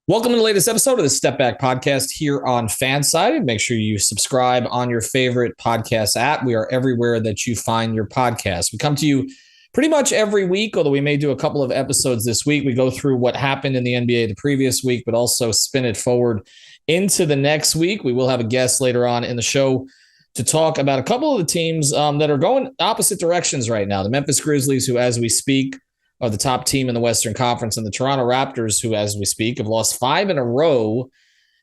Welcome to the latest episode of the Step Back Podcast here on FanSided. Make sure you subscribe on your favorite podcast app. We are everywhere that you find your podcast. We come to you pretty much every week, although we may do a couple of episodes this week. We go through what happened in the NBA the previous week, but also spin it forward into the next week. We will have a guest later on in the show to talk about a couple of the teams that are going opposite directions right now. The Memphis Grizzlies, who as we speak, are the top team in the Western Conference, and the Toronto Raptors, who, as we speak, have lost 5 in a row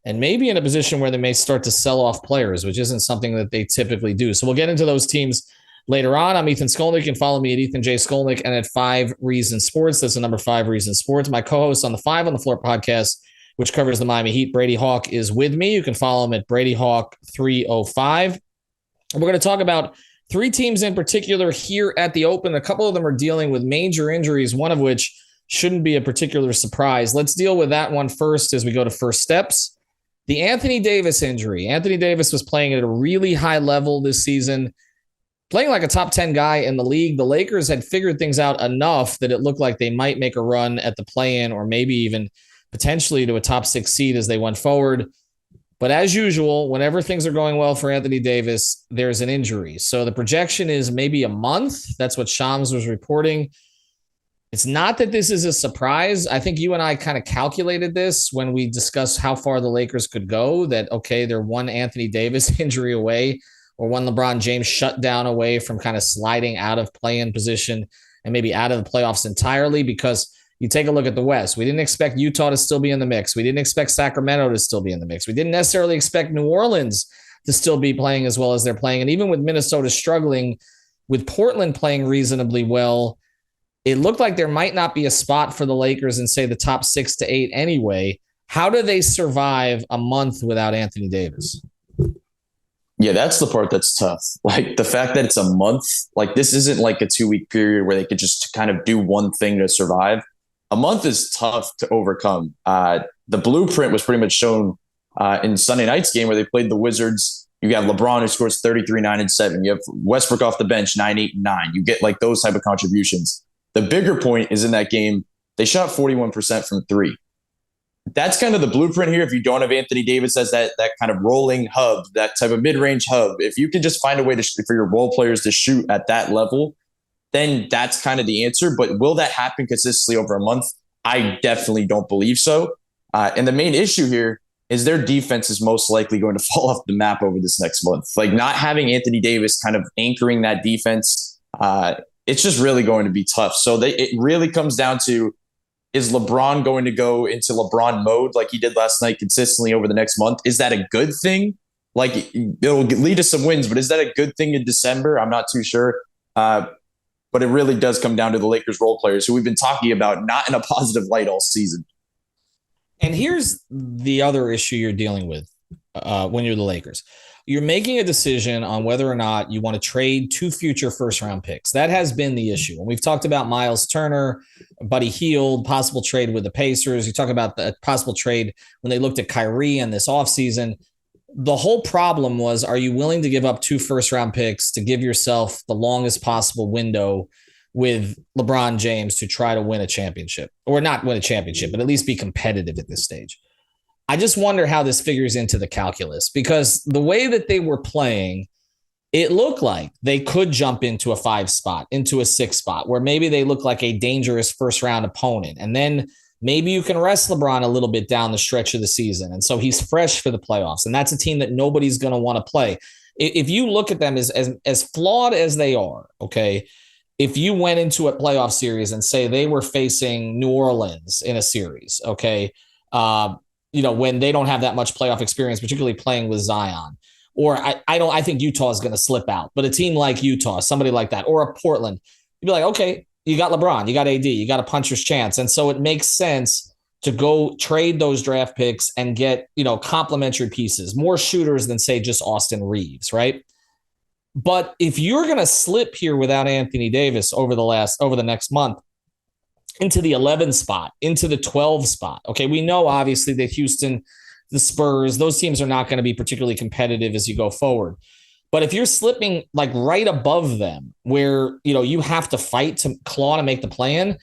and maybe in a position where they may start to sell off players, which isn't something that they typically do. So we'll get into those teams later on. I'm Ethan Skolnick. You can follow me at Ethan J. Skolnick and at 5 Reason Sports. That's the number 5 Reason Sports. My co-host on the 5 on the Floor podcast, which covers the Miami Heat, Brady Hawk, is with me. You can follow him at Brady Hawk 305. And we're going to talk about 3 teams in particular here at the Open. A couple of them are dealing with major injuries, one of which shouldn't be a particular surprise. Let's deal with that one first as we go to first steps. The Anthony Davis injury. Anthony Davis was playing at a really high level this season, playing like a top 10 guy in the league. The Lakers had figured things out enough that it looked like they might make a run at the play-in or maybe even potentially to a top 6 seed as they went forward. But as usual, whenever things are going well for Anthony Davis, there's an injury. So the projection is maybe a month. That's what Shams was reporting. It's not that this is a surprise. I think you and I kind of calculated this when we discussed how far the Lakers could go, that, okay, they're one Anthony Davis injury away or one LeBron James shutdown away from kind of sliding out of play-in position and maybe out of the playoffs entirely, because you take a look at the West. We didn't expect Utah to still be in the mix. We didn't expect Sacramento to still be in the mix. We didn't necessarily expect New Orleans to still be playing as well as they're playing. And even with Minnesota struggling, with Portland playing reasonably well, it looked like there might not be a spot for the Lakers in, say, the top 6 to 8 anyway. How do they survive a month without Anthony Davis? Yeah, that's the part that's tough. Like the fact that it's a month, like this isn't like a 2-week period where they could just kind of do one thing to survive. A month is tough to overcome. The blueprint was pretty much shown in Sunday night's game where they played the Wizards. You have LeBron, who scores 33, 9, and 7. You have Westbrook off the bench, 9, 8, and 9. You get like those type of contributions. The bigger point is in that game, they shot 41% from 3. That's kind of the blueprint here. If you don't have Anthony Davis as that kind of rolling hub, that type of mid-range hub, if you can just find a way for your role players to shoot at that level, then that's kind of the answer. But will that happen consistently over a month? I definitely don't believe so. And the main issue here is their defense is most likely going to fall off the map over this next month. Like not having Anthony Davis kind of anchoring that defense, it's just really going to be tough. So it really comes down to, is LeBron going to go into LeBron mode like he did last night consistently over the next month? Is that a good thing? Like it'll lead to some wins, but is that a good thing in December? I'm not too sure. But it really does come down to the Lakers role players who we've been talking about not in a positive light all season. And here's the other issue you're dealing with when you're the Lakers. You're making a decision on whether or not you want to trade 2 future first-round picks. That has been the issue. And we've talked about Miles Turner, Buddy Hield, possible trade with the Pacers. You talk about the possible trade when they looked at Kyrie in this offseason. The whole problem was, are you willing to give up 2 first-round picks to give yourself the longest possible window with LeBron James to try to win a championship, or not win a championship, but at least be competitive at this stage? I just wonder how this figures into the calculus, because the way that they were playing, it looked like they could jump into a 5 spot, into a 6 spot, where maybe they look like a dangerous first-round opponent. And then maybe you can rest LeBron a little bit down the stretch of the season. And so he's fresh for the playoffs. And that's a team that nobody's going to want to play. If you look at them as flawed as they are, okay, if you went into a playoff series and say they were facing New Orleans in a series, okay, when they don't have that much playoff experience, particularly playing with Zion, or I think Utah is going to slip out, but a team like Utah, somebody like that, or a Portland, you'd be like, okay, you got LeBron, you got AD, you got a puncher's chance. And so it makes sense to go trade those draft picks and get, complementary pieces, more shooters than, say, just Austin Reeves, right? But if you're going to slip here without Anthony Davis over the next month into the 11 spot, into the 12 spot, okay, we know obviously that Houston, the Spurs, those teams are not going to be particularly competitive as you go forward. But if you're slipping like right above them where, you have to fight to claw to make the plan,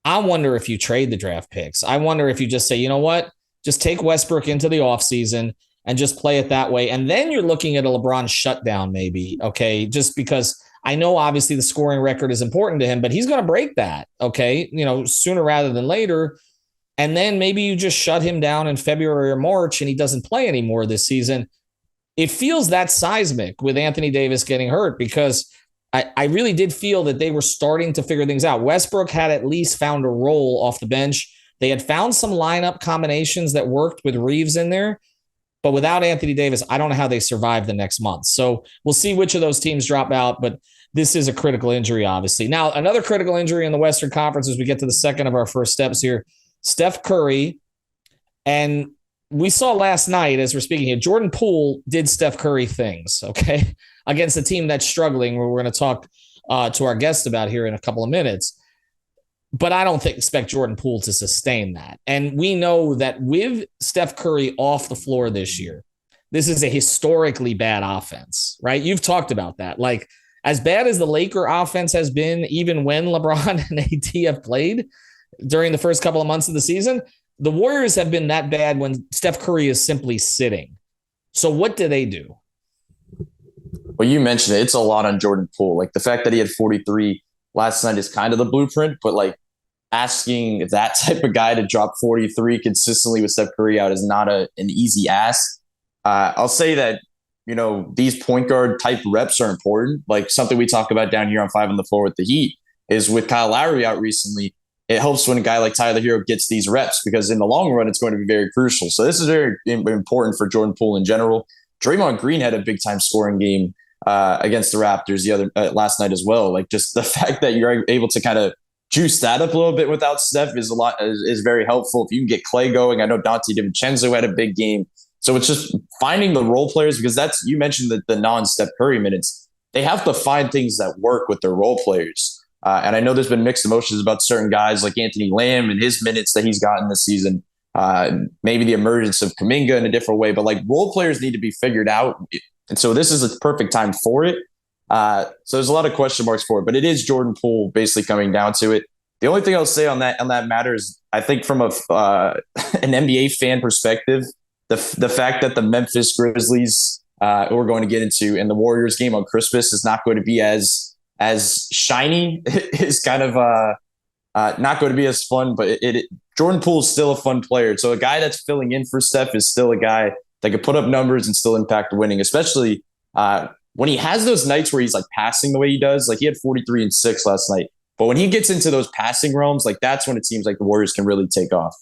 I wonder if you trade the draft picks. I wonder if you just say, you know what, Just take Westbrook into the offseason and just play it that way. And then you're looking at a LeBron shutdown, maybe. Okay. Just because I know obviously the scoring record is important to him, but he's going to break that. Okay. Sooner rather than later. And then maybe you just shut him down in February or March and he doesn't play anymore this season. It feels that seismic with Anthony Davis getting hurt because I really did feel that they were starting to figure things out. Westbrook had at least found a role off the bench. They had found some lineup combinations that worked with Reeves in there. But without Anthony Davis, I don't know how they survive the next month. So we'll see which of those teams drop out. But this is a critical injury, obviously. Now, another critical injury in the Western Conference as we get to the second of our first steps here, Steph Curry. And we saw last night, as we're speaking here, Jordan Poole did Steph Curry things, okay, against a team that's struggling, where we're going to talk to our guest about here in a couple of minutes. But I don't expect Jordan Poole to sustain that. And we know that with Steph Curry off the floor this year, this is a historically bad offense, right? You've talked about that. Like, as bad as the Laker offense has been, even when LeBron and AD have played during the first couple of months of the season, the Warriors have been that bad when Steph Curry is simply sitting. So what do they do? Well, you mentioned it. It's a lot on Jordan Poole. Like, the fact that he had 43 last night is kind of the blueprint, but like asking that type of guy to drop 43 consistently with Steph Curry out is not an easy ask. I'll say that, these point guard type reps are important. Like, something we talk about down here on 5 on the Floor with the Heat is with Kyle Lowry out recently, it helps when a guy like Tyler Hero gets these reps because in the long run, it's going to be very crucial. So this is very important for Jordan Poole in general. Draymond Green had a big time scoring game against the Raptors last night as well. Like, just the fact that you're able to kind of juice that up a little bit without Steph is very helpful. If you can get Clay going, I know Dante DiVincenzo had a big game. So it's just finding the role players, because you mentioned the non-Steph Curry minutes. They have to find things that work with their role players. And I know there's been mixed emotions about certain guys like Anthony Lamb and his minutes that he's gotten this season. Maybe the emergence of Kuminga in a different way, but like, role players need to be figured out. And so this is a perfect time for it. So there's a lot of question marks for it, but it is Jordan Poole basically coming down to it. The only thing I'll say on that matter is, I think from an NBA fan perspective, the fact that the Memphis Grizzlies, we're going to get into, and the Warriors game on Christmas is not going to be as shiny is kind of not going to be as fun, but Jordan Poole is still a fun player. So a guy that's filling in for Steph is still a guy that could put up numbers and still impact winning, especially when he has those nights where he's like passing the way he does. Like, he had 43 and 6 last night. But when he gets into those passing realms, like, that's when it seems like the Warriors can really take off.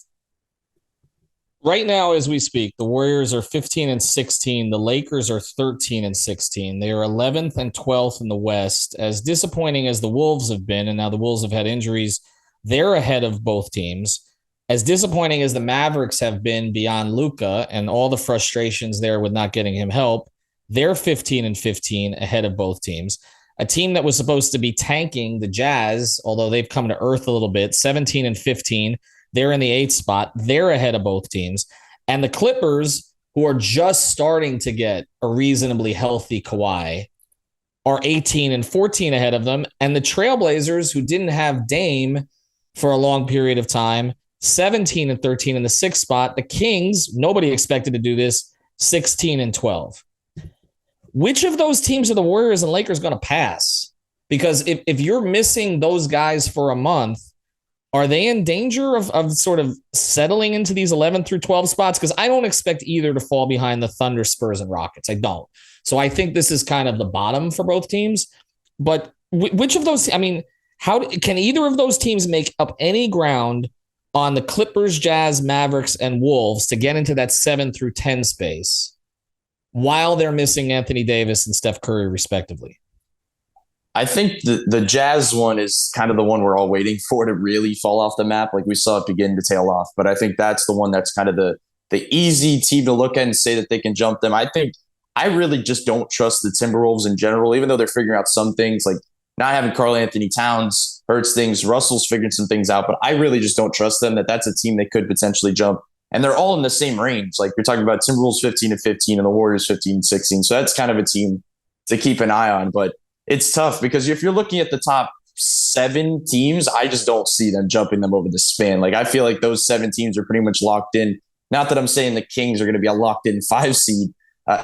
Right now, as we speak, the Warriors are 15 and 16. The Lakers are 13 and 16. They are 11th and 12th in the West. As disappointing as the Wolves have been, and now the Wolves have had injuries, they're ahead of both teams. As disappointing as the Mavericks have been beyond Luka and all the frustrations there with not getting him help, they're 15 and 15 ahead of both teams. A team that was supposed to be tanking, the Jazz, although they've come to earth a little bit, 17 and 15. They're in the 8th spot. They're ahead of both teams. And the Clippers, who are just starting to get a reasonably healthy Kawhi, are 18 and 14 ahead of them. And the Trailblazers, who didn't have Dame for a long period of time, 17 and 13 in the 6th spot. The Kings, nobody expected to do this, 16 and 12. Which of those teams are the Warriors and Lakers going to pass? Because if you're missing those guys for a month, are they in danger of sort of settling into these 11 through 12 spots? Because I don't expect either to fall behind the Thunder, Spurs, and Rockets. I don't. So I think this is kind of the bottom for both teams. But which of those, how can either of those teams make up any ground on the Clippers, Jazz, Mavericks, and Wolves to get into that 7 through 10 space while they're missing Anthony Davis and Steph Curry, respectively? I think the Jazz one is kind of the one we're all waiting for to really fall off the map. Like, we saw it begin to tail off, but I think that's the one that's kind of the easy team to look at and say that they can jump them. I think I really just don't trust the Timberwolves in general, even though they're figuring out some things. Like, not having Karl Anthony Towns hurts things. Russell's figured some things out, but I really just don't trust them that's a team they could potentially jump. And they're all in the same range. Like, you're talking about Timberwolves 15 and 15 and the Warriors 15 and 16. So that's kind of a team to keep an eye on. But it's tough because if you're looking at the top 7 teams, I just don't see them jumping them over the span. Like, I feel like those 7 teams are pretty much locked in. Not that I'm saying the Kings are going to be a locked in 5 seed,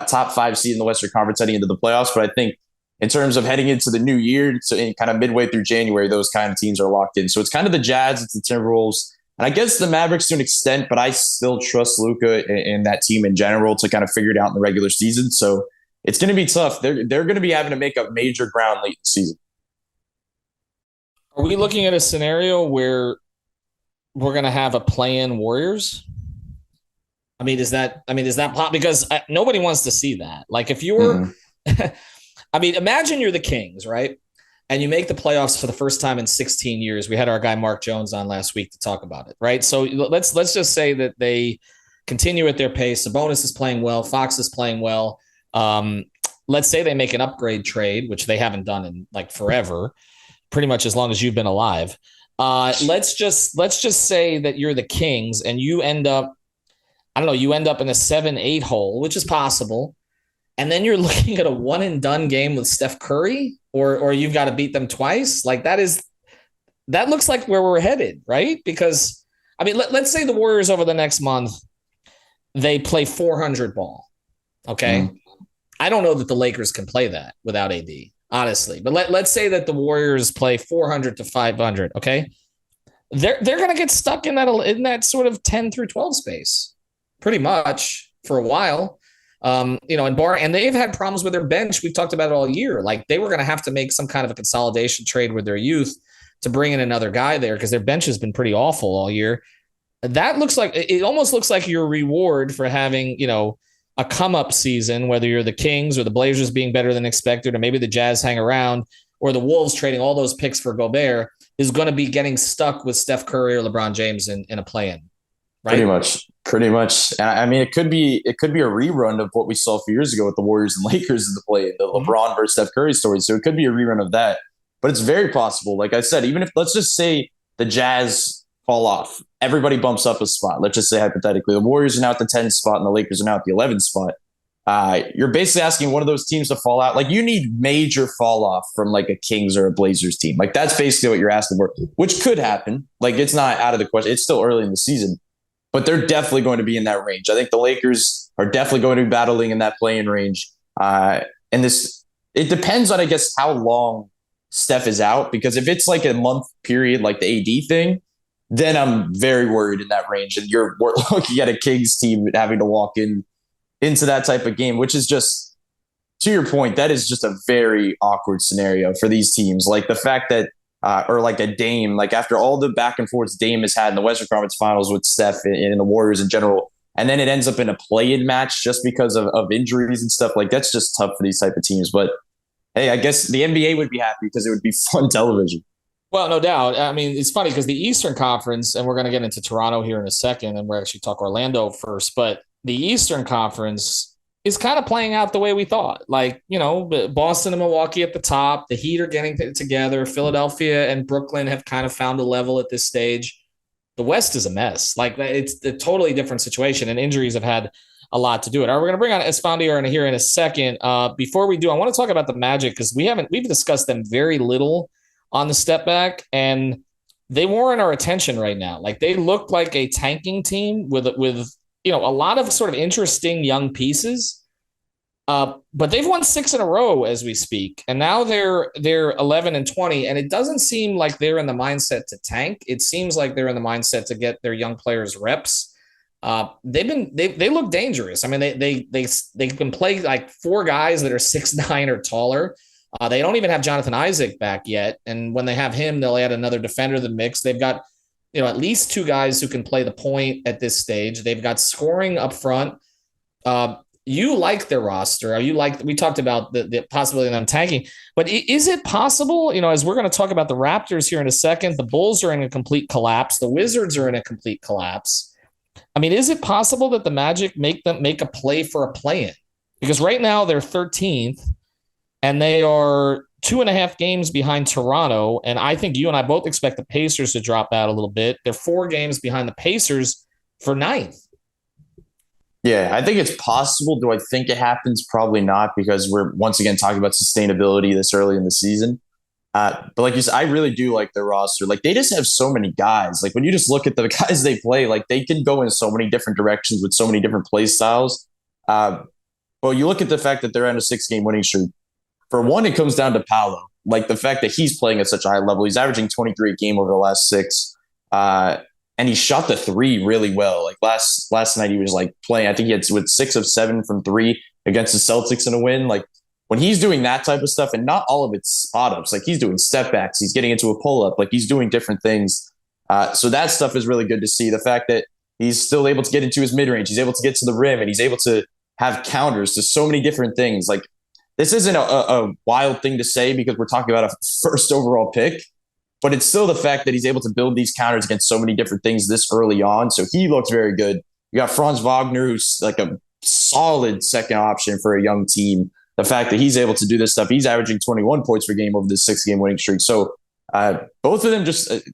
top 5 seed in the Western Conference heading into the playoffs. But I think in terms of heading into the new year, so in kind of midway through January, those kind of teams are locked in. So it's kind of the Jazz, it's the Timberwolves, and I guess the Mavericks to an extent, but I still trust Luka and that team in general to kind of figure it out in the regular season. So it's going to be tough. They're going to be having to make up major ground late in the season. Are we looking at a scenario where we're going to have a play-in Warriors? Is that because nobody wants to see that. Like if you're, imagine you're the Kings, right? And you make the playoffs for the first time in 16 years. We had our guy Mark Jones on last week to talk about it, right? So let's just say that they continue at their pace. Sabonis is playing well. Fox is playing well. Let's say they make an upgrade trade, which they haven't done in like forever, pretty much as long as you've been alive. Let's just say that you're the Kings and you end up, you end up in a 7-8 hole, which is possible. And then you're looking at a one and done game with Steph Curry, or you've got to beat them twice. Like that looks like where we're headed, right? Because let's say the Warriors over the next month, they play 400 ball. Okay. I don't know that the Lakers can play that without AD, honestly. But let's say that the Warriors play 400 to 500. Okay. They're going to get stuck in that sort of 10 through 12 space pretty much for a while. And they've had problems with their bench. We've talked about it all year. Like they were going to have to make some kind of a consolidation trade with their youth to bring in another guy there because their bench has been pretty awful all year. That almost looks like your reward for having, a come up season, whether you're the Kings or the Blazers being better than expected, or maybe the Jazz hang around, or the Wolves trading all those picks for Gobert, is going to be getting stuck with Steph Curry or LeBron James in a play-in. Right? Pretty much. And it could be a rerun of what we saw a few years ago with the Warriors and Lakers in the play, the LeBron versus Steph Curry story. So it could be a rerun of that, but it's very possible. Like I said, even if let's just say the Jazz fall off, everybody bumps up a spot. Let's just say hypothetically, the Warriors are now at the 10th spot and the Lakers are now at the 11th spot. You're basically asking one of those teams to fall out. Like you need major fall off from like a Kings or a Blazers team. Like that's basically what you're asking for, which could happen. Like it's not out of the question. It's still early in the season. But they're definitely going to be in that range. I think the Lakers are definitely going to be battling in that play-in range. It depends on, I guess, how long Steph is out. Because if it's like a month period, like the AD thing, then I'm very worried in that range. And we're looking at a Kings team having to walk into that type of game, which is just, to your point, that is just a very awkward scenario for these teams. Like the fact that or like a Dame, like after all the back and forths Dame has had in the Western Conference Finals with Steph and the Warriors in general, and then it ends up in a play-in match just because of injuries and stuff. Like that's just tough for these type of teams. But hey, I guess the NBA would be happy because it would be fun television. Well, no doubt. It's funny because the Eastern Conference, and we're going to get into Toronto here in a second, and we're actually talk Orlando first, but the Eastern Conference is kind of playing out the way we thought. Like, Boston and Milwaukee at the top, the Heat are getting together. Philadelphia and Brooklyn have kind of found a level at this stage. The West is a mess. Like it's a totally different situation, and injuries have had a lot to do it. All right, we're going to bring on Esfandiar here in a second. Before we do, I want to talk about the Magic because we've discussed them very little on the step back, and they warrant our attention right now. Like they look like a tanking team with a lot of sort of interesting young pieces. But they've won 6 in a row as we speak. And now they're 11-20. And it doesn't seem like they're in the mindset to tank. It seems like they're in the mindset to get their young players reps. They look dangerous. They can play like 4 guys that are 6'9" or taller. They don't even have Jonathan Isaac back yet. And when they have him, they'll add another defender to the mix. They've got at least 2 guys who can play the point at this stage. They've got scoring up front. You like their roster. We talked about the possibility of them tanking, but is it possible, as we're going to talk about the Raptors here in a second, the Bulls are in a complete collapse. The Wizards are in a complete collapse. Is it possible that the Magic make a play for a play-in? Because right now they're 13th and they are 2.5 games behind Toronto. And I think you and I both expect the Pacers to drop out a little bit. They're 4 games behind the Pacers for 9th. Yeah, I think it's possible. Do I think it happens? Probably not, because we're once again talking about sustainability this early in the season. But like you said, I really do like their roster. Like they just have so many guys. Like when you just look at the guys they play, like they can go in so many different directions with so many different play styles. Well, you look at the fact that they're on a 6-game winning streak. For one, it comes down to Paolo. Like the fact that he's playing at such a high level. He's averaging 23 a game over the last 6. And he shot the three really well. Like last night, he was like playing. I think he had with 6 of 7 from three against the Celtics in a win. Like when he's doing that type of stuff, and not all of it's spot ups. Like he's doing step backs. He's getting into a pull up. Like he's doing different things. So that stuff is really good to see. The fact that he's still able to get into his mid range. He's able to get to the rim, and he's able to have counters to so many different things. Like this isn't a wild thing to say because we're talking about a first overall pick. But it's still the fact that he's able to build these counters against so many different things this early on. So he looks very good. You got Franz Wagner, who's like a solid second option for a young team. The fact that he's able to do this stuff, he's averaging 21 points per game over this 6-game winning streak. So both of them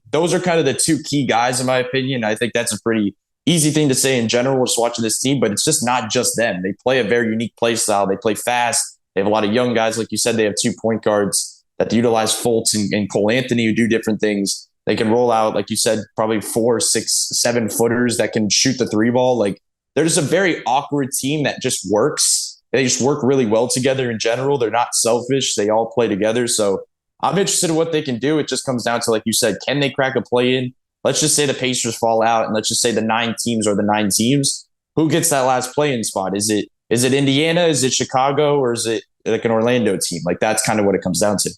those are kind of the two key guys, in my opinion. I think that's a pretty easy thing to say in general, just watching this team, but it's just not just them. They play a very unique play style. They play fast. They have a lot of young guys. Like you said, they have 2 point guards that utilize Fultz and Cole Anthony, who do different things. They can roll out, like you said, probably 4, 6, 7 footers that can shoot the 3 ball. Like they're just a very awkward team that just works. They just work really well together in general. They're not selfish. They all play together. So I'm interested in what they can do. It just comes down to, like you said, can they crack a play in? Let's just say the Pacers fall out, and let's just say the 9 teams are the 9 teams. Who gets that last play-in spot? Is it Indiana? Is it Chicago? Or is it like an Orlando team? Like that's kind of what it comes down to.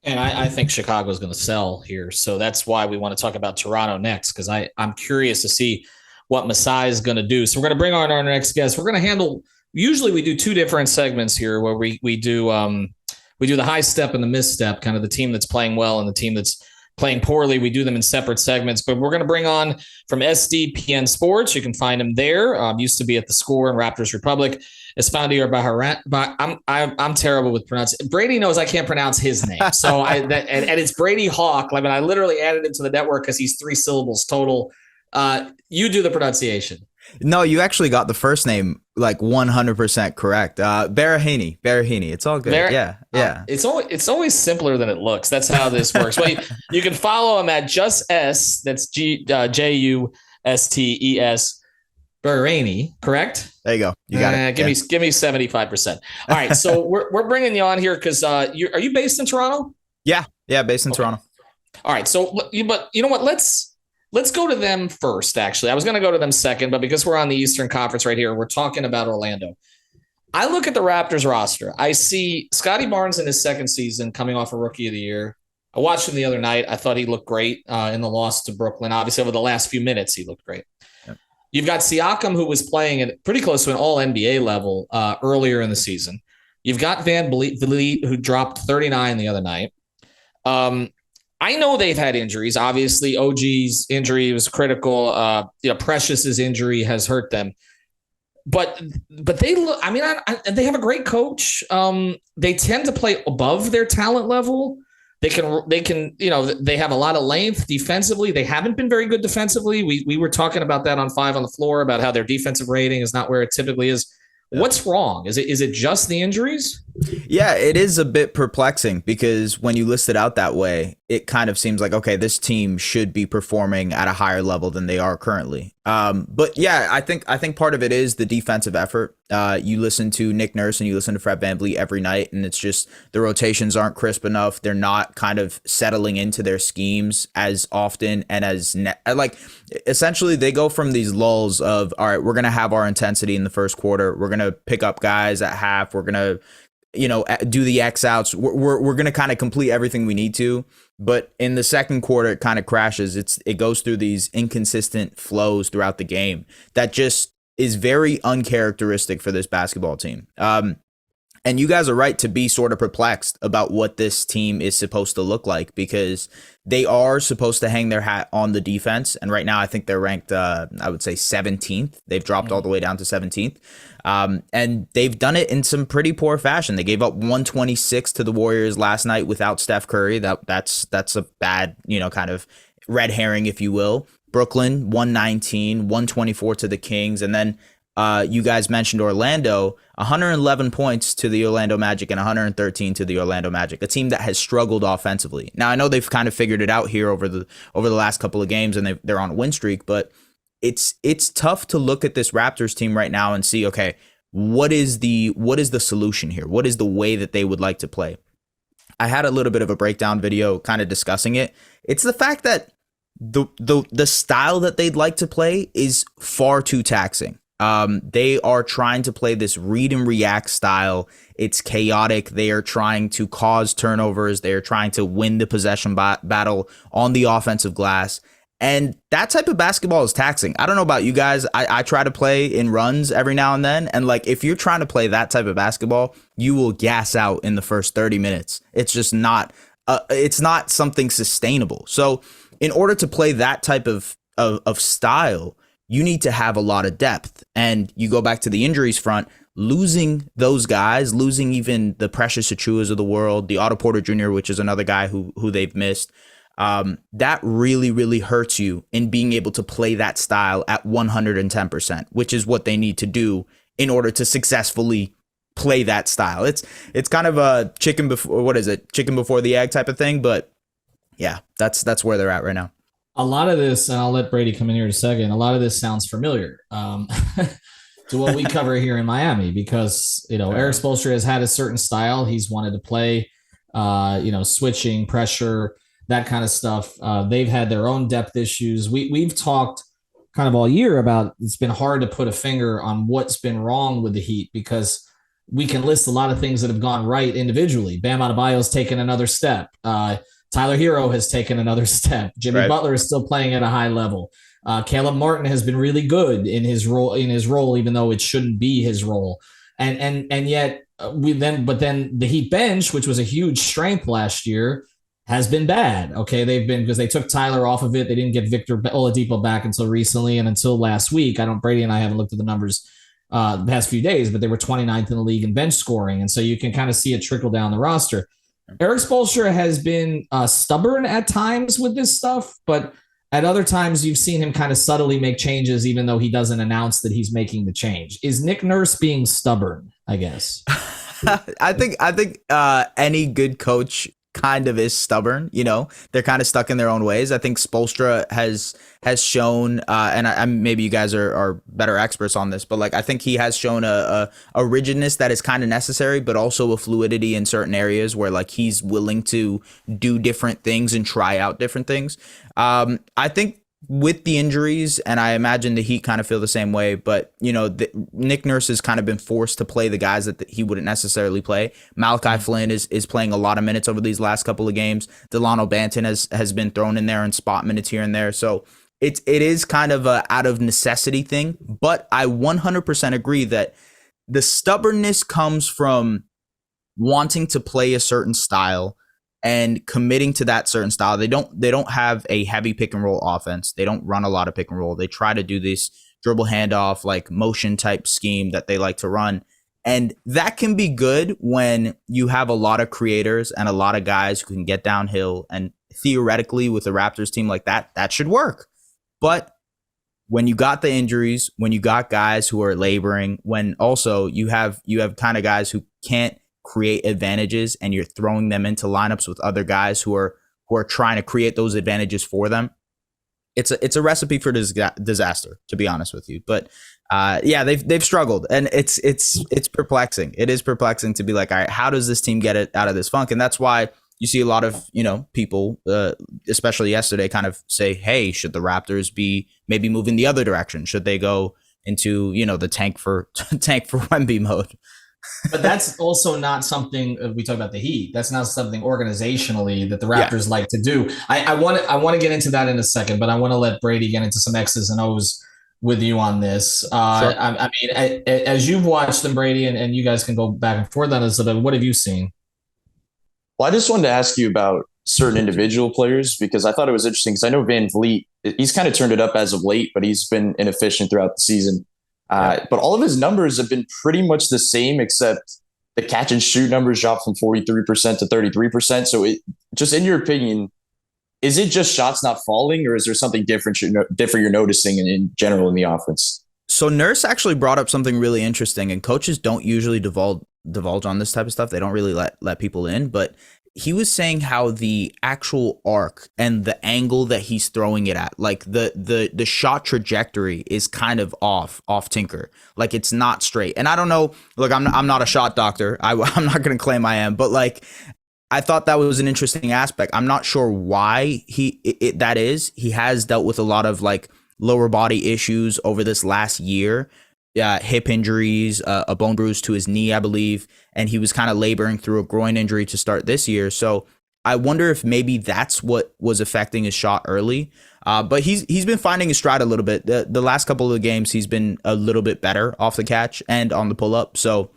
And I think Chicago's going to sell here. So that's why we want to talk about Toronto next, because I'm curious to see what Masai is going to do. So we're going to bring on our next guest. We're going to handle, usually we do 2 different segments here where we do the high step and the misstep, kind of the team that's playing well and the team that's playing poorly. We do them in separate segments, but we're going to bring on from SDPN Sports. You can find him there. Used to be at the Score in Raptors Republic. Esfandiar Baraheni. I'm terrible with pronunciation. Brady knows I can't pronounce his name, so and it's Brady Hawk. I mean, I literally added it to the network because he's 3 syllables total. You do the pronunciation. No, you actually got the first name like 100% correct. Baraheni. It's all good. Yeah. It's always simpler than it looks. That's how this works. Well, you can follow him at Just S. That's JUSTES. Baraheni, correct? There you go. You got it. Give me 75%. All right, so we're bringing you on here because are you based in Toronto? Yeah, based in Toronto. All right, so but you know what? Let's go to them first. Actually, I was going to go to them second, but because we're on the Eastern Conference right here, we're talking about Orlando. I look at the Raptors roster. I see Scotty Barnes in his second season, coming off a Rookie of the Year. I watched him the other night. I thought he looked great in the loss to Brooklyn. Obviously, over the last few minutes, he looked great. You've got Siakam, who was playing at pretty close to an all-NBA level earlier in the season. You've got Van Vliet, who dropped 39 the other night. I know they've had injuries. Obviously, OG's injury was critical. Precious's injury has hurt them. But they look. I mean, they have a great coach. They tend to play above their talent level. They can, they have a lot of length defensively. They haven't been very good defensively. We were talking about that on 5 on the Floor about how their defensive rating is not where it typically is. Yeah. What's wrong? Is it just the injuries? Yeah, it is a bit perplexing because when you list it out that way, it kind of seems like, okay, this team should be performing at a higher level than they are currently. But yeah, I think part of it is the defensive effort. You listen to Nick Nurse and you listen to Fred VanVleet every night, and it's just the rotations aren't crisp enough. They're not kind of settling into their schemes as often and essentially they go from these lulls of, all right, we're going to have our intensity in the first quarter. We're going to pick up guys at half. We're going to do the X outs. We're going to kind of complete everything we need to. But in the second quarter, it kind of crashes. It goes through these inconsistent flows throughout the game that just is very uncharacteristic for this basketball team. And you guys are right to be sort of perplexed about what this team is supposed to look like because they are supposed to hang their hat on the defense. And right now, I think they're ranked, I would say 17th. They've dropped all the way down to 17th. And they've done it in some pretty poor fashion. They gave up 126 to the Warriors last night without Steph Curry. That's a bad, kind of red herring, if you will. Brooklyn, 119, 124 to the Kings. And then You guys mentioned Orlando, 111 points to the Orlando Magic and 113 to the Orlando Magic, a team that has struggled offensively. Now, I know they've kind of figured it out here over the last couple of games, and they're on a win streak, but it's tough to look at this Raptors team right now and see, okay, what is the solution here? What is the way that they would like to play? I had a little bit of a breakdown video kind of discussing it. It's the fact that the style that they'd like to play is far too taxing. They are trying to play this read and react style. It's chaotic. They are trying to cause turnovers. They are trying to win the possession battle on the offensive glass. And that type of basketball is taxing. I don't know about you guys. I try to play in runs every now and then. And like, if you're trying to play that type of basketball, you will gas out in the first 30 minutes. It's just not, it's not something sustainable. So in order to play that type of style, you need to have a lot of depth. And you go back to the injuries front, losing those guys, losing even the Precious Achuas of the world, the Otto Porter Jr., which is another guy who they've missed. That really, really hurts you in being able to play that style at 110%, which is what they need to do in order to successfully play that style. It's kind of a chicken before the egg type of thing, but yeah, that's where they're at right now. A lot of this, and I'll let Brady come in here in a second, a lot of this sounds familiar to what we cover here in Miami, because, Erik Spoelstra has had a certain style. He's wanted to play, switching, pressure, that kind of stuff. They've had their own depth issues. We've talked kind of all year about, it's been hard to put a finger on what's been wrong with the Heat, because we can list a lot of things that have gone right individually. Bam Adebayo's taken another step. Tyler Hero has taken another step. Jimmy Butler is still playing at a high level. Caleb Martin has been really good in his role, even though it shouldn't be his role. And yet but then the Heat bench, which was a huge strength last year, has been bad. Okay. Because they took Tyler off of it. They didn't get Victor Oladipo back until recently. And until last week, Brady and I haven't looked at the numbers the past few days, but they were 29th in the league in bench scoring. And so you can kind of see it trickle down the roster. Erik Spoelstra has been stubborn at times with this stuff, but at other times you've seen him kind of subtly make changes, even though he doesn't announce that he's making the change. Is Nick Nurse being stubborn, I guess? I think any good coach kind of is stubborn. They're kind of stuck in their own ways. I think Spoelstra has shown, and maybe you guys are better experts on this, but like, I think he has shown a rigidness that is kind of necessary, but also a fluidity in certain areas where like he's willing to do different things and try out different things. I think with the injuries, and I imagine the Heat kind of feel the same way, but Nick Nurse has kind of been forced to play the guys that he wouldn't necessarily play. Malachi Flynn is playing a lot of minutes over these last couple of games. Delano Banton has been thrown in there in spot minutes here and there. So it is kind of a out of necessity thing, but I 100% agree that the stubbornness comes from wanting to play a certain style and committing to that certain style. They don't have a heavy pick and roll offense. They don't run a lot of pick and roll. They try to do this dribble handoff, like motion type scheme that they like to run. And that can be good when you have a lot of creators and a lot of guys who can get downhill. And theoretically with a Raptors team like that should work. But when you got the injuries, when you got guys who are laboring, when also you have kind of guys who can't create advantages and you're throwing them into lineups with other guys who are trying to create those advantages for them, it's a recipe for disaster, to be honest with you. But they've struggled, and it's perplexing. It is perplexing to be like, all right, how does this team get it out of this funk? And that's why you see a lot of people, especially yesterday, kind of say, hey, should the Raptors be maybe moving the other direction? Should they go into the tank for Wemby mode? But that's also not something we talk about the Heat. That's not something organizationally that the Raptors like to do. I want to get into that in a second, but I want to let Brady get into some X's and O's with you on this. Sure. I mean, as you've watched them, Brady, and you guys can go back and forth on this a bit. What have you seen? Well, I just wanted to ask you about certain individual players, because I thought it was interesting, because I know Van Vliet, he's kind of turned it up as of late, but he's been inefficient throughout the season. But all of his numbers have been pretty much the same, except the catch and shoot numbers dropped from 43% to 33%. So just in your opinion, is it just shots not falling, or is there something different you're noticing in general in the offense? So Nurse actually brought up something really interesting, and coaches don't usually divulge on this type of stuff. They don't really let people in, but he was saying how the actual arc and the angle that he's throwing it at, like the shot trajectory is kind of off tinker. Like it's not straight. And I don't know, look, I'm not a shot doctor. I'm not going to claim I am, but like, I thought that was an interesting aspect. I'm not sure why that is. He has dealt with a lot of like lower body issues over this last year. Hip injuries, a bone bruise to his knee, I believe, and he was kind of laboring through a groin injury to start this year. So I wonder if maybe that's what was affecting his shot early. But he's been finding his stride a little bit. The last couple of games, he's been a little bit better off the catch and on the pull up. So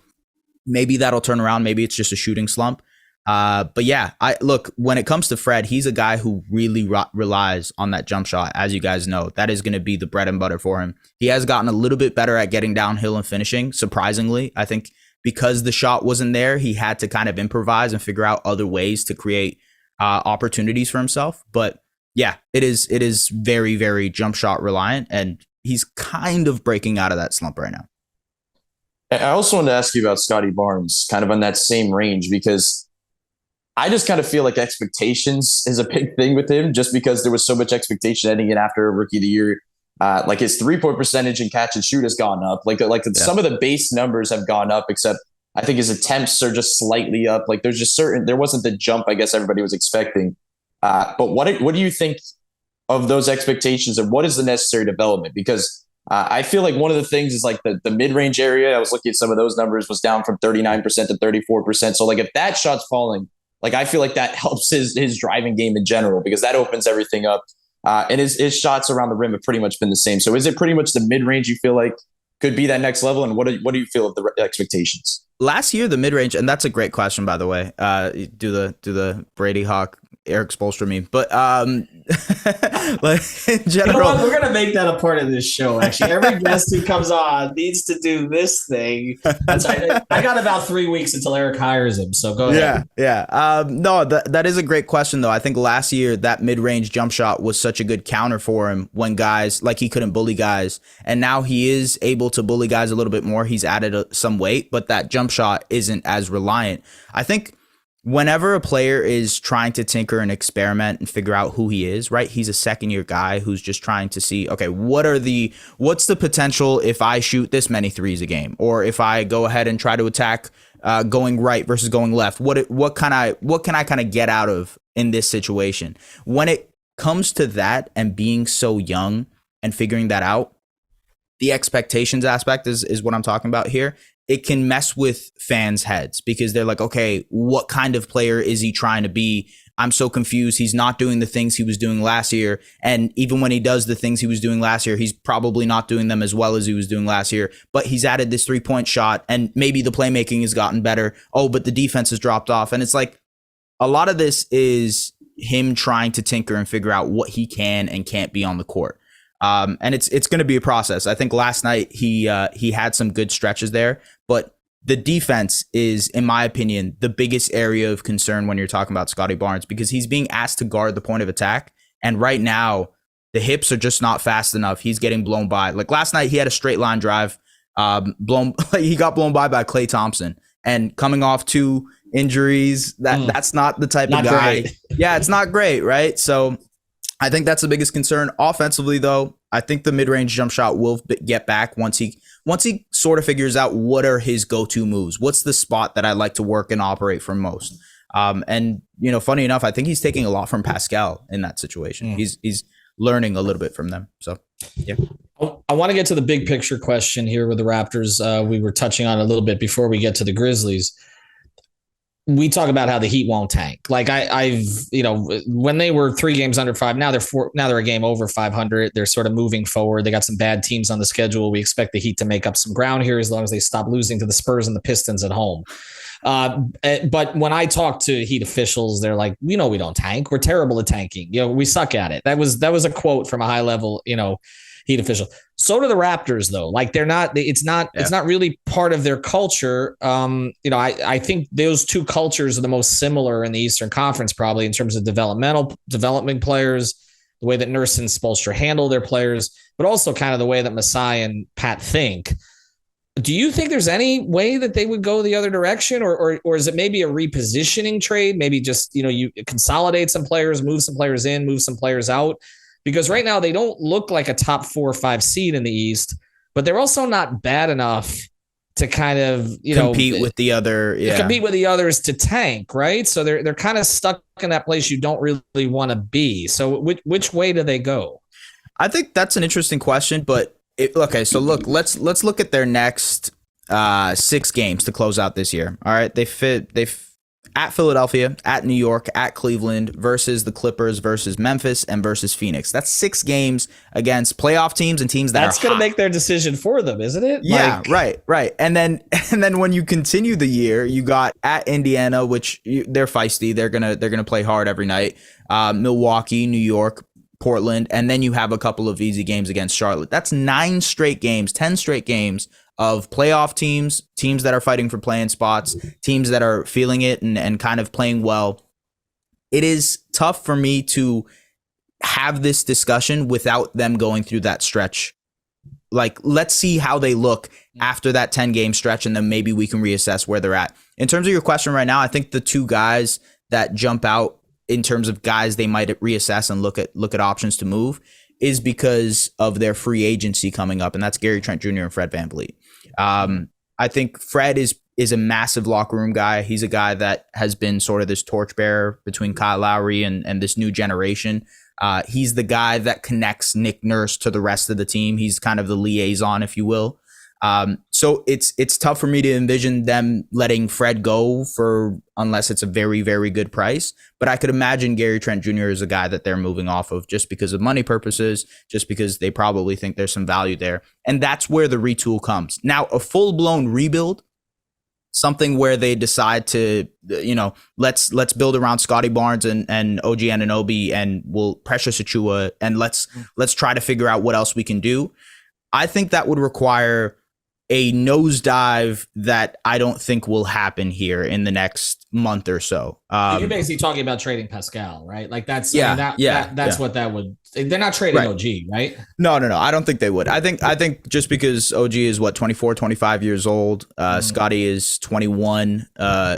maybe that'll turn around. Maybe it's just a shooting slump. But yeah, look, when it comes to Fred, he's a guy who really relies on that jump shot. As you guys know, that is going to be the bread and butter for him. He has gotten a little bit better at getting downhill and finishing. Surprisingly, I think because the shot wasn't there, he had to kind of improvise and figure out other ways to create opportunities for himself. But yeah, it is very, very jump shot reliant, and he's kind of breaking out of that slump right now. I also wanted to ask you about Scotty Barnes, kind of on that same range, because I just kind of feel like expectations is a big thing with him, just because there was so much expectation heading in after Rookie of the Year. Like his 3-point percentage in catch and shoot has gone up. Some of the base numbers have gone up, except I think his attempts are just slightly up. Like there wasn't the jump I guess everybody was expecting. But what do you think of those expectations, and what is the necessary development? Because I feel like one of the things is like the mid-range area. I was looking at some of those numbers, was down from 39% to 34%. So like if that shot's falling, like I feel like that helps his driving game in general, because that opens everything up. And his shots around the rim have pretty much been the same. So is it pretty much the mid-range you feel like could be that next level? And what do you feel of the expectations? Last year, the mid-range, and that's a great question, by the way. Do the Brady Hawk Eric Spoelstra meme, but like in general, you know what? We're gonna make that a part of this show. Actually, every guest who comes on needs to do this thing. That's right. I got about 3 weeks until Eric hires him, so go ahead. Yeah. No, that is a great question, though. I think last year that mid-range jump shot was such a good counter for him when guys like he couldn't bully guys, and now he is able to bully guys a little bit more. He's added some weight, but that jump shot isn't as reliant. I think whenever a player is trying to tinker and experiment and figure out who he is, right? He's a second-year guy who's just trying to see, okay, what's the potential if I shoot this many threes a game, or if I go ahead and try to attack going right versus going left? What can I kind of get out of in this situation? When it comes to that and being so young and figuring that out, the expectations aspect is what I'm talking about here. It can mess with fans' heads, because they're like, okay, what kind of player is he trying to be? I'm so confused. He's not doing the things he was doing last year. And even when he does the things he was doing last year, he's probably not doing them as well as he was doing last year. But he's added this 3-point shot, and maybe the playmaking has gotten better. Oh, but the defense has dropped off. And it's like a lot of this is him trying to tinker and figure out what he can and can't be on the court. And it's going to be a process. I think last night he had some good stretches there, but the defense is, in my opinion, the biggest area of concern when you're talking about Scotty Barnes, because he's being asked to guard the point of attack. And right now the hips are just not fast enough. He's getting blown by. Like last night, he had a straight line drive, he got blown by Klay Thompson, and coming off 2 injuries, that's not the type of guy. Great. Yeah, it's not great. Right. So I think that's the biggest concern. Offensively, though, I think the mid-range jump shot will get back once he sort of figures out what are his go-to moves. What's the spot that I like to work and operate from most? And you know, funny enough, I think he's taking a lot from Pascal in that situation. He's learning a little bit from them. So yeah. I want to get to the big picture question here with the Raptors. We were touching on a little bit before we get to the Grizzlies. We talk about how the Heat won't tank. Like I've when they were 3 games under 5, now they're a game over 500. They're sort of moving forward. They got some bad teams on the schedule. We expect the Heat to make up some ground here as long as they stop losing to the Spurs and the Pistons at home. But when I talk to Heat officials, they're like, we don't tank. We're terrible at tanking. We suck at it. That was a quote from a high level, Heat official. So do the Raptors, though. Like it's not really part of their culture. I think those two cultures are the most similar in the Eastern Conference, probably in terms of development players, the way that Nurse and Spoelstra handle their players, but also kind of the way that Masai and Pat think. Do you think there's any way that they would go the other direction, or is it maybe a repositioning trade? Maybe just, you consolidate some players, move some players in, move some players out, because right now they don't look like a top 4 or 5 seed in the East, but they're also not bad enough to kind of, compete with the others to tank, right? So they're kind of stuck in that place you don't really want to be. So which way do they go? I think that's an interesting question, but let's look at their next 6 games to close out this year. All right, they've at Philadelphia, at New York, at Cleveland, versus the Clippers, versus Memphis, and versus Phoenix. That's 6 games against playoff teams and teams that's going to make their decision for them, isn't it? Yeah, right. And then when you continue the year, you got at Indiana, which they're feisty. They're gonna play hard every night. Milwaukee, New York, Portland, and then you have a couple of easy games against Charlotte. That's 9 straight games, 10 straight games of playoff teams that are fighting for play-in spots, teams that are feeling it and kind of playing well. It is tough for me to have this discussion without them going through that stretch. Like, let's see how they look after that 10-game stretch, and then maybe we can reassess where they're at. In terms of your question right now, I think the 2 guys that jump out in terms of guys they might reassess and look at options to move is because of their free agency coming up, and that's Gary Trent Jr. and Fred VanVleet. I think Fred is a massive locker room guy. He's a guy that has been sort of this torchbearer between Kyle Lowry and this new generation. He's the guy that connects Nick Nurse to the rest of the team. He's kind of the liaison, if you will. So it's tough for me to envision them letting Fred go unless it's a very, very good price. But I could imagine Gary Trent Jr. is a guy that they're moving off of just because of money purposes, just because they probably think there's some value there. And that's where the retool comes. Now, a full-blown rebuild, something where they decide to, let's build around Scotty Barnes and OG Anunoby, and we'll Precious Achua, and let's try to figure out what else we can do. I think that would require a nosedive that I don't think will happen here in the next month or so. You're basically talking about trading Pascal, right? Like that's what that would. They're not trading OG, right? No. I don't think they would. I think just because OG is 24, 25 years old, Scotty is 21.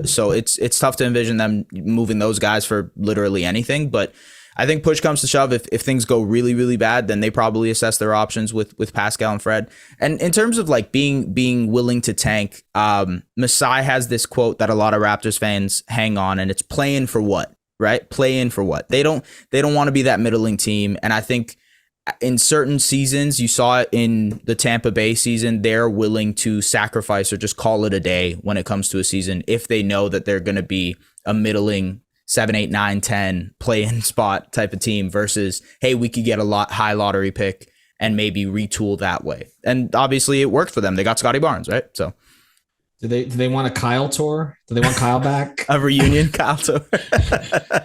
So it's tough to envision them moving those guys for literally anything, but I think push comes to shove. If things go really, really bad, then they probably assess their options with Pascal and Fred. And in terms of like being willing to tank, Masai has this quote that a lot of Raptors fans hang on, and it's playing for what, right? Playing for what? They don't want to be that middling team. And I think in certain seasons, you saw it in the Tampa Bay season, they're willing to sacrifice or just call it a day when it comes to a season if they know that they're going to be a middling 7, 8, 9, 10 play-in spot type of team versus, hey, we could get a high lottery pick and maybe retool that way. And obviously it worked for them. They got Scotty Barnes, right? So do they want a Kyle tour? Do they want Kyle back? A reunion Kyle tour?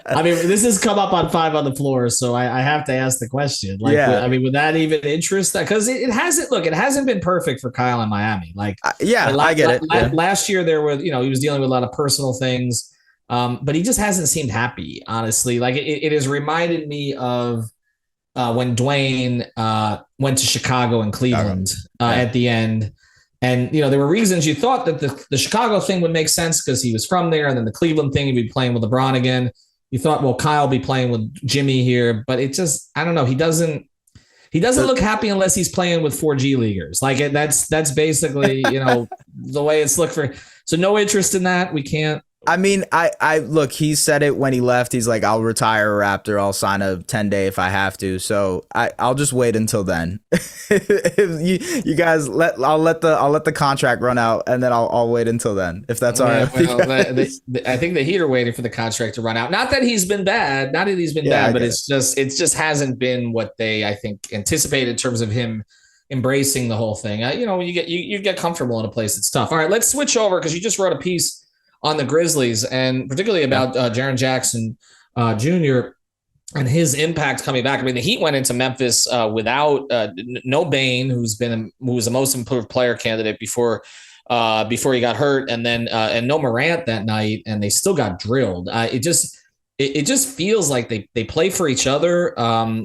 I mean, this has come up on 5 on the floor, so I have to ask the question. Like, I mean, would that even interest that? Because it hasn't been perfect for Kyle in Miami. Like, I get it. Last year there were, he was dealing with a lot of personal things. But he just hasn't seemed happy, honestly. Like it has reminded me of when Dwayne went to Chicago and Cleveland at the end. And, there were reasons you thought that the Chicago thing would make sense because he was from there. And then the Cleveland thing, he'd be playing with LeBron again. You thought, well, Kyle will be playing with Jimmy here. But it just, I don't know. He doesn't look happy unless he's playing with 4G leaguers. Like that's basically, the way it's looked for. So no interest in that. We can't. I mean, I look, he said it when he left. He's like, I'll retire a Raptor. I'll sign a 10-day if I have to. So I'll just wait until then. you guys I'll let the contract run out and then I'll wait until then. If that's all right. Well, I think the Heat are waiting for the contract to run out. Not that he's been bad, but it just hasn't been what they, I think, anticipated in terms of him embracing the whole thing. You get comfortable in a place that's tough. All right, let's switch over because you just wrote a piece on the Grizzlies and particularly about Jaren Jackson Jr. and his impact coming back. I mean, the Heat went into Memphis without no Bane, who was the most improved player candidate before he got hurt, and then and no Morant that night, and they still got drilled. it just feels like they play for each other.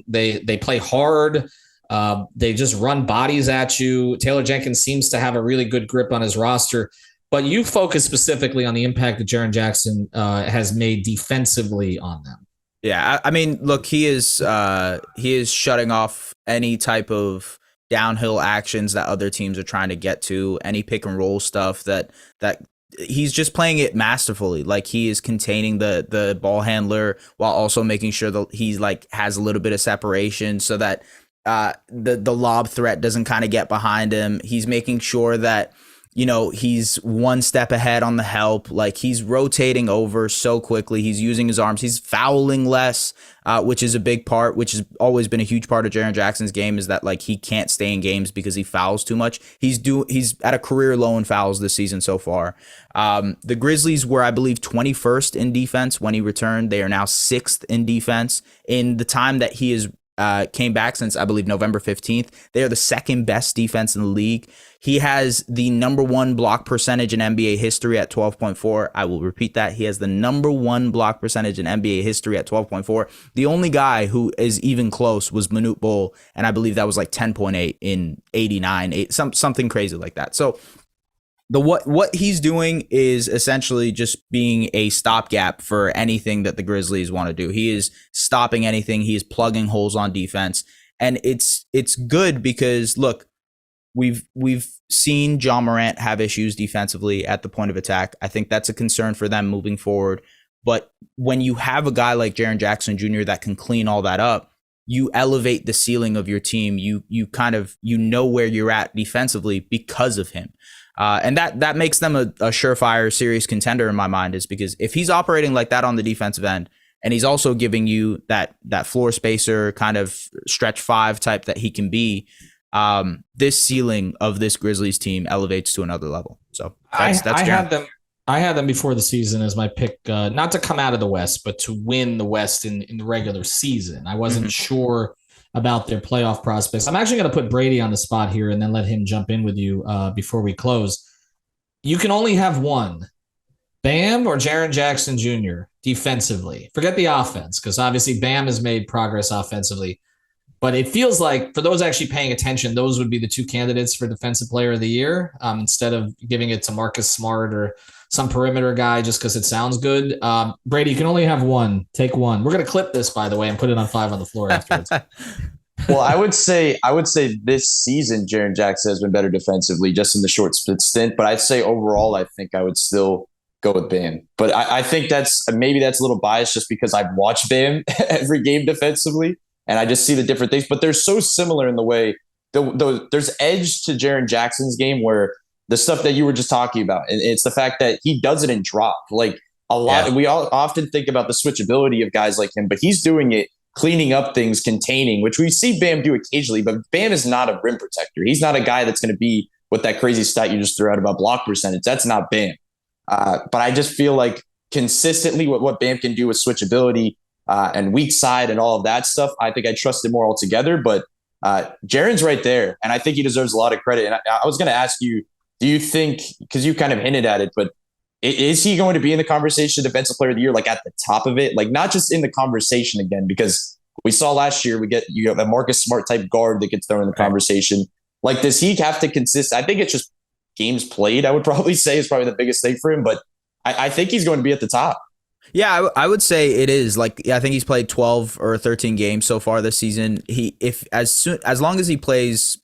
They play hard. They just run bodies at you. Taylor Jenkins seems to have a really good grip on his roster. But you focus specifically on the impact that Jaren Jackson has made defensively on them. Yeah, I mean, look, he is shutting off any type of downhill actions that other teams are trying to get to, any pick and roll stuff that he's just playing it masterfully. Like, he is containing the ball handler while also making sure that he's like has a little bit of separation so that the lob threat doesn't kind of get behind him. He's making sure that, you know, he's one step ahead on the help. Like, he's rotating over so quickly. He's using his arms. He's fouling less, which is a big part, which has always been a huge part of Jaren Jackson's game, is that like he can't stay in games because he fouls too much. He's at a career low in fouls this season so far. The Grizzlies were, I believe, 21st in defense when he returned. They are now 6th in defense. In the time that he is came back since, I believe, November 15th. They are the second best defense in the league. He has the number 1 block percentage in NBA history at 12.4. I will repeat that. He has the number 1 block percentage in NBA history at 12.4. The only guy who is even close was Manute Bol, and I believe that was like 10.8 in 89, something crazy like that. So what he's doing is essentially just being a stopgap for anything that the Grizzlies want to do. He is stopping anything. He is plugging holes on defense, and it's good because look, we've seen John Morant have issues defensively at the point of attack. I think that's a concern for them moving forward. But when you have a guy like Jaren Jackson Jr. that can clean all that up, you elevate the ceiling of your team. You kind of, you know where you're at defensively because of him. And that makes them a surefire serious contender in my mind, is because if he's operating like that on the defensive end, and he's also giving you that floor spacer kind of stretch 5 type that he can be, this ceiling of this Grizzlies team elevates to another level. So I had them before the season as my pick, not to come out of the West, but to win the West in the regular season. I wasn't sure about their playoff prospects. I'm actually going to put Brady on the spot here and then let him jump in with you before we close. You can only have one, Bam or Jaren Jackson Jr. defensively. Forget the offense, because obviously Bam has made progress offensively. But it feels like, for those actually paying attention, those would be the 2 candidates for Defensive Player of the Year, instead of giving it to Marcus Smart or some perimeter guy just because it sounds good. Brady, you can only have one. Take one. We're going to clip this, by the way, and put it on 5 on the floor afterwards. Well, I would say this season Jaren Jackson has been better defensively just in the short stint. But I'd say overall, I think I would still go with Bam. But I think that's a little biased just because I've watched Bam every game defensively, and I just see the different things. But they're so similar in the way there's edge to Jaren Jackson's game where the stuff that you were just talking about, and it's the fact that he does it in drop. Like a lot, we all often think about the switchability of guys like him, but he's doing it cleaning up things, containing, which we see Bam do occasionally. But Bam is not a rim protector. He's not a guy that's going to be with that crazy stat you just threw out about block percentage. That's not Bam. But I just feel like consistently what Bam can do with switchability and weak side and all of that stuff, I think I trust him more altogether. But Jaren's right there, and I think he deserves a lot of credit. And I was going to ask you, do you think, because you kind of hinted at it, but is he going to be in the conversation Defensive Player of the Year, like at the top of it? Like not just in the conversation again, because we saw last year you have a Marcus Smart type guard that gets thrown in the conversation. Like, does he have to consist? I think it's just games played, I would probably say, is probably the biggest thing for him. But I think he's going to be at the top. Yeah, I would say it is. Like, I think he's played 12 or 13 games so far this season. As long as he plays,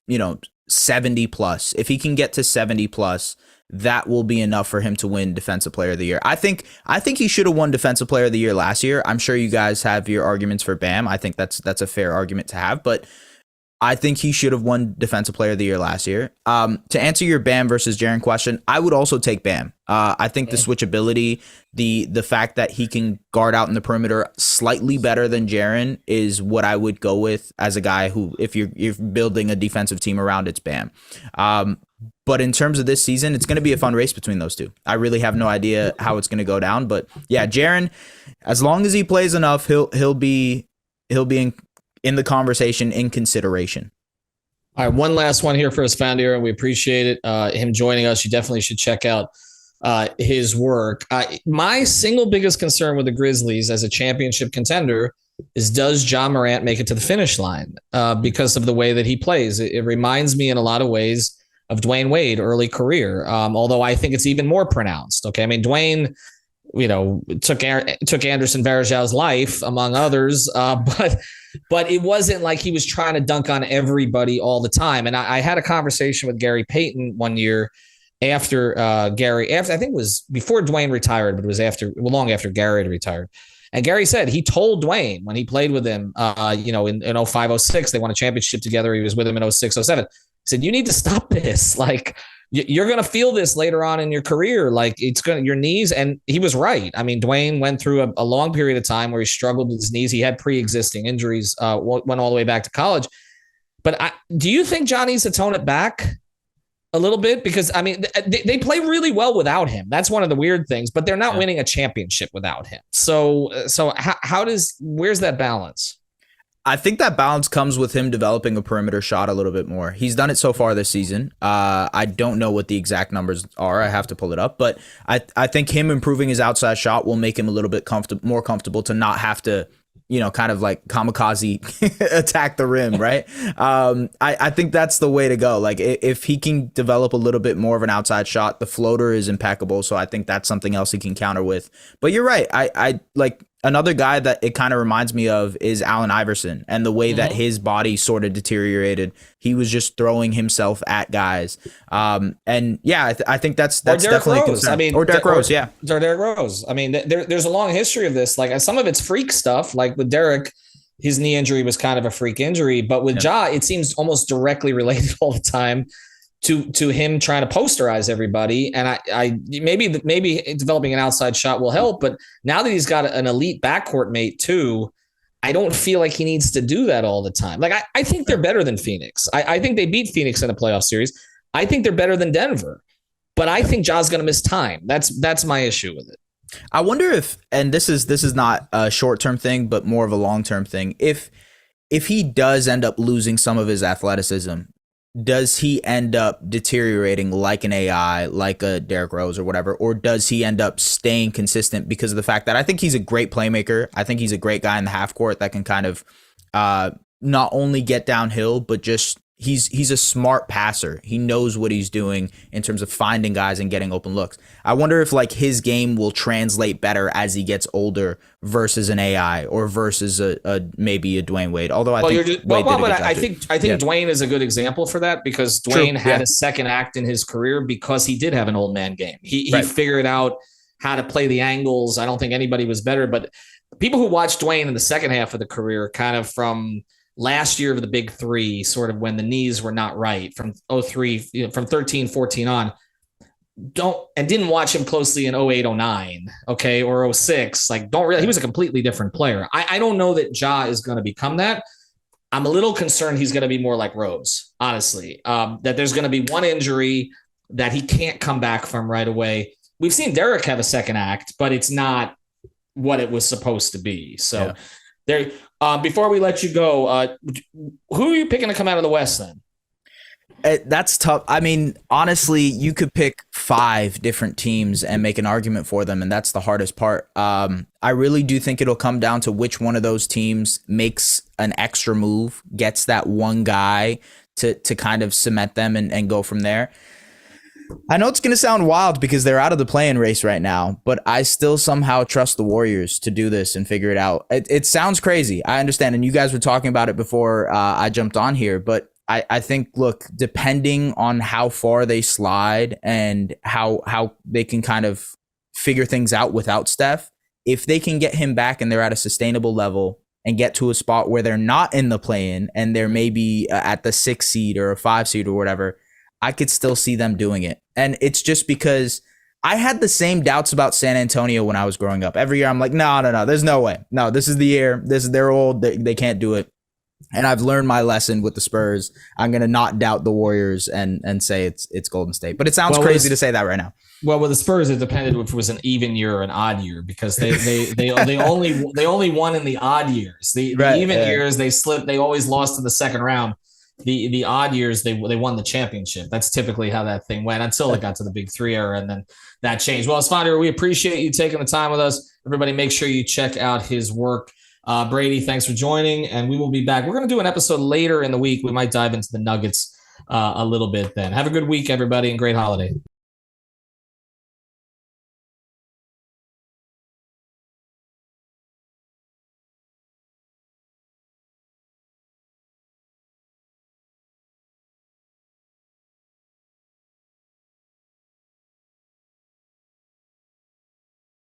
70 plus, if he can get to 70 plus, that will be enough for him to win Defensive Player of the Year. I think he should have won Defensive Player of the Year last year. I'm sure you guys have your arguments for Bam. I think that's a fair argument to have, but I think he should have won Defensive Player of the Year last year. To answer your Bam versus Jaren question, I would also take Bam. I think the switchability, the fact that he can guard out in the perimeter slightly better than Jaren is what I would go with as a guy who, if you're building a defensive team around, it's Bam. But in terms of this season, it's going to be a fun race between those two. I really have no idea how it's going to go down, but yeah, Jaren, as long as he plays enough, he'll be in the conversation, in consideration. All right, one last one here for Esfandiar, and we appreciate it. Him joining us. You definitely should check out his work. My single biggest concern with the Grizzlies as a championship contender is, does Ja Morant make it to the finish line because of the way that he plays? It reminds me in a lot of ways of Dwayne Wade early career, although I think it's even more pronounced. Okay, I mean, Dwayne, took Anderson Varejão's life, among others, but it wasn't like he was trying to dunk on everybody all the time. And I had a conversation with Gary Payton one year after I think it was before Dwayne retired, but it was long after Gary had retired. And Gary said he told Dwayne when he played with him, in 05, 06, they won a championship together. He was with him in 06, 07. He said, you need to stop this. Like, you're going to feel this later on in your career. Like, your knees. And he was right. I mean, Dwayne went through a long period of time where he struggled with his knees. He had pre-existing injuries, went all the way back to college. But do you think Ja needs to tone it back a little bit? Because, I mean, they play really well without him. That's one of the weird things, but they're not winning a championship without him. So where's that balance? I think that balance comes with him developing a perimeter shot a little bit more. He's done it so far this season. I don't know what the exact numbers are. I have to pull it up, but I think him improving his outside shot will make him a little bit more comfortable to not have to, kind of like kamikaze attack the rim, right? I think that's the way to go. Like, if he can develop a little bit more of an outside shot, the floater is impeccable. So I think that's something else he can counter with. But you're right. I like another guy that it kind of reminds me of is Allen Iverson, and the way that his body sort of deteriorated. He was just throwing himself at guys. And yeah, I think that's definitely a concern. I mean, or Derrick Rose, yeah. Or Derrick Rose. I mean, there's a long history of this. Like, some of it's freak stuff. Like with Derrick, his knee injury was kind of a freak injury, but with Ja, it seems almost directly related all the time to him trying to posterize everybody. And I maybe developing an outside shot will help, but now that he's got an elite backcourt mate too, I don't feel like he needs to do that all the time. Like, I think they're better than Phoenix. I think they beat Phoenix in a playoff series. I think they're better than Denver, but I think Ja's going to miss time. That's my issue with it. I wonder if, and this is not a short-term thing, but more of a long-term thing. If he does end up losing some of his athleticism, does he end up deteriorating like an AI, like a Derrick Rose or whatever, or does he end up staying consistent because of the fact that I think he's a great playmaker? I think he's a great guy in the half court that can kind of not only get downhill, but just he's a smart passer. He knows what he's doing in terms of finding guys and getting open looks. I wonder if like his game will translate better as he gets older versus an AI or versus a maybe a Dwayne Wade. Although I think Dwayne is a good example for that, because Dwayne had a second act in his career because he did have an old man game. He figured out how to play the angles. I don't think anybody was better, but people who watched Dwayne in the second half of the career, kind of from last year of the big three, sort of when the knees were not right, from 03, from 13, 14 on, didn't watch him closely in 08, 09, okay, or 06. Like, he was a completely different player. I don't know that Ja is going to become that. I'm a little concerned he's going to be more like Rose, honestly, that there's going to be one injury that he can't come back from right away. We've seen Derrick have a second act, but it's not what it was supposed to be. So there. Before we let you go, who are you picking to come out of the West then? That's tough. I mean, honestly, you could pick 5 different teams and make an argument for them, and that's the hardest part. I really do think it'll come down to which one of those teams makes an extra move, gets that one guy to kind of cement them and go from there. I know it's going to sound wild because they're out of the play-in race right now, but I still somehow trust the Warriors to do this and figure it out. It sounds crazy. I understand. And you guys were talking about it before I jumped on here, but I think, look, depending on how far they slide and how they can kind of figure things out without Steph, if they can get him back and they're at a sustainable level and get to a spot where they're not in the play-in and they're maybe at the 6 seed or a 5 seed or whatever, I could still see them doing it. And it's just because I had the same doubts about San Antonio when I was growing up. Every year I'm like, no, there's no way. No, this is the year. They're old. They can't do it. And I've learned my lesson with the Spurs. I'm going to not doubt the Warriors and say it's Golden State. But it sounds crazy to say that right now. Well, with the Spurs, it depended if it was an even year or an odd year, because they only won in the odd years. The even years they slipped. They always lost in the second round. the odd years they won the championship. That's typically how that thing went until it got to the Big Three era, and then that changed. Well, Esfandiar, we appreciate you taking the time with us. Everybody, make sure you check out his work. Brady, thanks for joining, and we will be back. We're going to do an episode later in the week. We might dive into the Nuggets a little bit then. Have a good week, everybody, and great holiday.